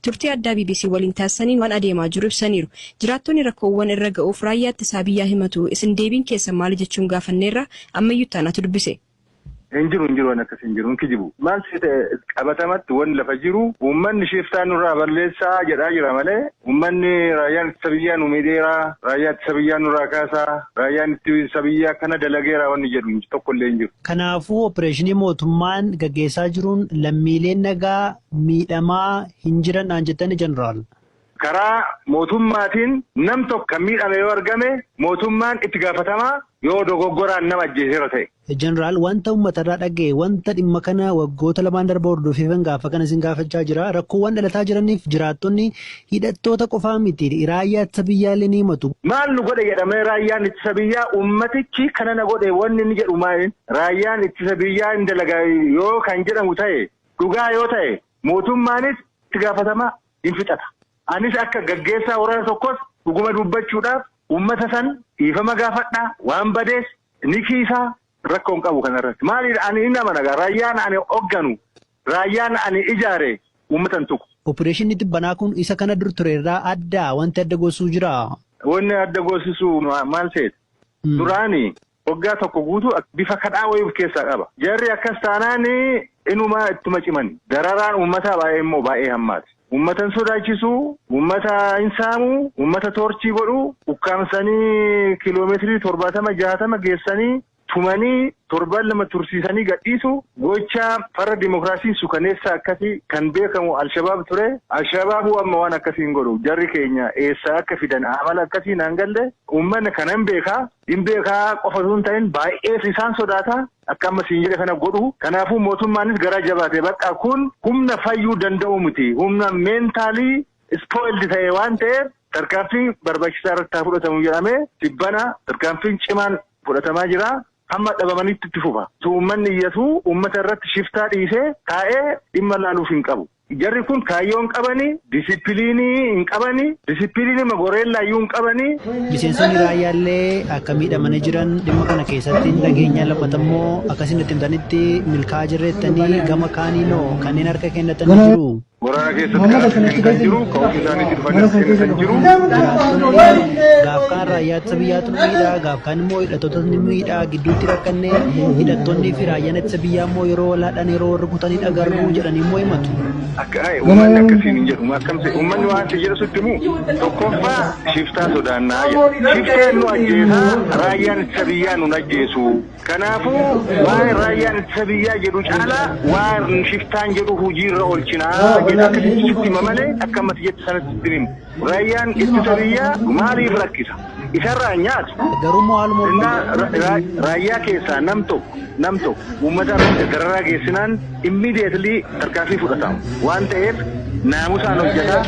turtii addaa BBC waliin taasisaniin waan adeemaa jiru ibsaniiru. Jiraattonni rakkoowwan irra ga'uuf raayyaa ittisaa biyyaa himatu isin deebiin keessa maali jechuun gaafanneerra ammayyuu taanatu dubbise. Injiru akkas injiru kijibu maal siite qabatamatti waan lafa jiru uummanni shiftaan nurraa balleessaa jedhaa jira malee uummanni raayyaan ittisa biyyaa nu miidheeraa raayyaa ittisa biyyaa nurraa kaasaa raayyaan ittisa biyyaa kana dalageera waan jedhu tokkollee injiru. Kanaafuu opereeshinii mootummaan gaggeessaa jiruun lammiileen nagaa miidhamaa hin jiran aan jettani jeneraal. Karaa mootummaatiin nam tokko kan miidhame yoo argame mootummaan itti gaafatamaa yoo dogoggoraan nama ajjeeseera ta'e. Jeneraal wanta uummatarraa dhaga'e wanta dhimma kana waggoota lamaan darba hordofeefan gaafa kana isin gaafachaa jira rakkoowwan dhalataa jiraniif jiraattonni hidhattoota qofaa miti raayyaa ittisa biyyaallee ni himatu. Maal nu godhe jedhamee raayyaan ittisa biyyaa uummatichi kana na godhe wanni inni jedhu maali raayyaan ittisa biyyaa hin dalagaa yoo kan jedhamu ta'e dhugaa yoo ta'e mootummaanis itti gaafatamaa hin fixata. Anis akka gaggeessaa waraana tokkos dhuguma dubbachuudhaaf uummata san dhiifama gaafadhaa waan badees ni kiisaa rakkoon qabu kanarratti. Maaliidha ani inni amanagaa raayyaan ani hoogganu raayyaan ani ijaare uummatan tuqu. Opereeshinii Tibbanaa kun isa kana dur turerraa addaa wanti adda goosuu jira. Wanni adda goosisu maal ta'e? Duraani waggaa tokko guutuu bifa kadhaa wayii keessaa qaba. Jarri akkas taanaan inumaa ittuma ciman. Dararaan uummataa baay'ee immoo baay'ee hammaati. Uummatan sodaachisu, uummata hin saamu, uummata toorchii godhu, ukkaamsanii kiiloomeetirii 70-60 geessanii tumanii 7 tursiisanii gadhiisu gochaa farra dimokiraasii sukaneessa akkasii kan beekamu Alshabaab ture. Alshabaabu amma waan akkasiin godhu jarri keenya eessaa akka fidan amala akkasiin hangalle uummanni kanan hin beekaa qofa osoo hin ta'in baay'ees isaan sodaata. Akka amma siin jedhe kana godhu kanaafuu mootummaanis garaa jabaate bakka kun humna fayyuu danda'u miti humna meentaalii ispoildi ta'e waan ta'eef tarkaanfii barbaachisaa irratti fudhatamu jedhamee Tibbana tarkaanfiin cimaan fudhatamaa jira hamma dhabamanitti itti fufa. Uummanni iyyatu uummata irratti shiftaa dhiisee taa'ee dhimma laaluuf hin qabu. Jarri kun kaayyoon qabanii disipiliinii hin qabanii disipiliinii magoreellaa iyyuu hin qabanii. Miseensonni raayyaallee akka miidhamanii jiran dhimma kana keessatti nageenya lammatammoo akkasiin itti himtanitti milkaa'aa jirreettanii gama kaaniinoo kanneen harka kennatanii jiru. Waraana keessatti kan jiru ka'uuf isaaniitti dhufanii kan jiru. Gaaf kaan raayyaa ittisa biyyaatu miidhaa gaaf kaan immoo hidhattoota ni miidhaa gidduutti rakkannee hidhattoonni fi raayyaan ittisa biyyaa immoo yeroo laadhaan yeroo rukutanii dhagarru jedhanii immoo himatu. Uummanni akkasiin hin jedhu akkamse uummanni waan jedhu sitti himu tokkoffaa shiftaa sodaannaa shiftaan nu ajjeesaa raayyaan ittisa biyyaa nu ajjeesu. Kanaafuu waan raayyaan ittisa biyyaa jedhu caalaa waan shiftaan jedhu hojiirra oolchinaa jedha akkasitti sitti himamanii akka ammatti jettu sanatti himu. Raayyaan ittisa biyyaa maaliif rakkisa? Isarraa nyaatu. Garuu haaluma raayyaa keessaa nam tokko uummata dararaa geessinaan immediately tarkaanfii fudhatamu waan ta'eef naamusaan hojjetaa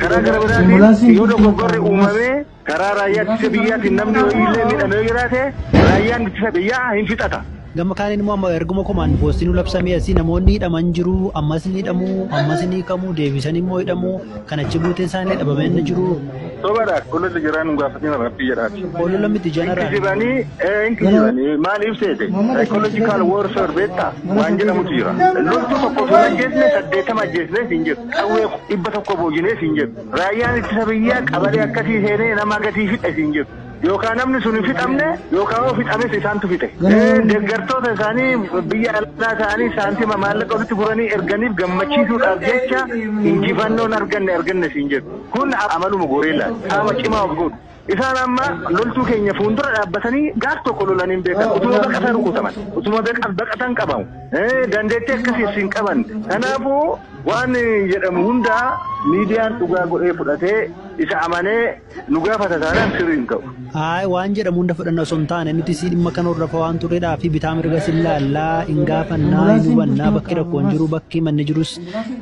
karaa gara biraatiin yoo dogoggorri uumamee karaa raayyaa ittisa biyyaatiin namni illee miidhamee jiraate raayyaan ittisa biyyaa hin fixata. Gama kaaniin immoo erguma komaand poostiin labsamee asii namoonni hidhaman jiru ammas ni hidhamu ammas ni hiikamu deebisanii immoo hidhamu kan achi buuteen isaanii dhabamee inni jiru. Sobaadha qollolla jiraan gaafatanii rabbii jedhaati. Qollolla miti jeneraal. Inkisibanii maaliif seete psychological warfare beektaa waan jedhamutu jira. Loltuu tokko osoo ajjeesne 80 ajjeesnees hin jiru. Qawwee 100 boojinees hin jiru. Raayyaan ittisa biyyaa qabalee akkasii seenee nama gatii fixes hin jiru. Yookaan namni sun hin fixamne yookaan yoo fixames isaantu fixe. Deeggartoota isaanii biyya alaa ta'anii saantima maallaqa walitti guranii erganiif gammachiisuudhaaf jecha injifannoon arganne siin jedhu. Kun amaluma goreellaa qaama cimaa of godhu. Isaan amma loltuu keenya fuuldura dhaabbatanii gaaf tokko lolaniin beekan utuma baqatan rukutaman utuma baqatan qabamu. Dandeettii akkasii siin qaban. Kanaafuu waan jedhamu hundaa miidiyaan dhugaa godhee fudhatee isa amanee nu gaafata taanaan sirrii hin ta'u. Waan jedhamu hunda fudhanna osoo hin taane nuti si dhimma kana hordofa waan turreedhaa fi bitaa mirga si laallaa hin gaafannaa hin hubannaa bakki rakkoon jiru bakki manni jirus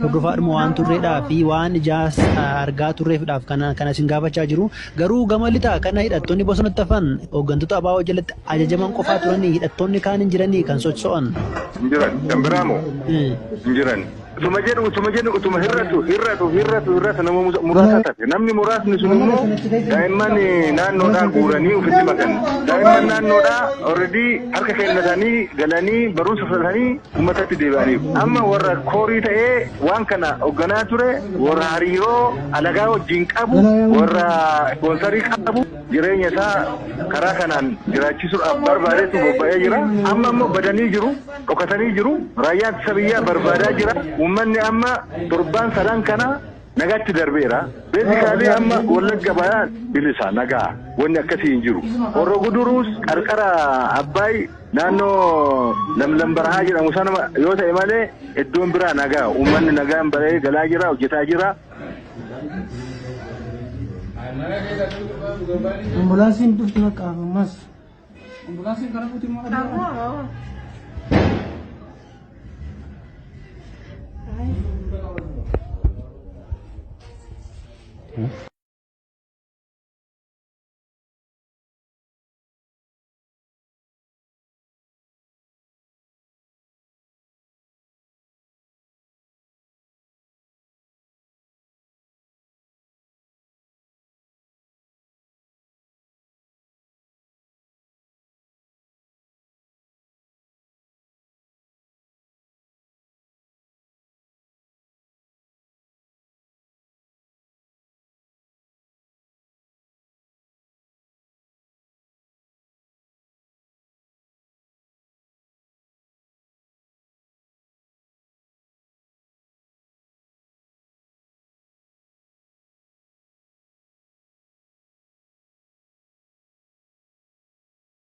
hordofaadhuma waan turreedhaa fi waan ijaas argaa turreefidhaaf kana isin gaafachaa jiru. Garuu gama lixaa kana hidhattoonni bosonatti hafan hooggantoota ABO jalatti ajajaman qofaa turanii hidhattoonni kaan hin jiranii kan socho'an. Hin jiran kan biraamoo hin jiran. utuma jedhu utuma hirratu nama muraasa taate namni muraasni sun immoo daa'imman naannoodhaa guuranii ofitti makan daa'imman naannoodhaa already harka kennatanii galanii barumsa fudhatanii uummatatti deebi'aniiru amma warra koorii ta'ee waan kana hoogganaa ture warra hariiroo alagaa wajjin qabu warra ispoonsarii qabu jireenya isaa karaa kanaan jiraachisuudhaaf barbaadetu bobba'ee jira amma immoo badanii jiru dhokatanii jiru raayyaa ittisa biyyaa barbaadaa jira uummanni amma torbaan sadan kana nagaatti darbeera beesikaalee amma wallagga bayaa bilisa nagaa wanni akkasii hin jiru horro guduruus qarqara abbaay naannoo lamlam barahaa jedhamu sana yoo ta'e malee iddoon biraa nagaa uummanni nagaan baree galaa jira hojjetaa jira. Ambulaansiin dhufti bakka ammas ambulaansiin kana fuuti moo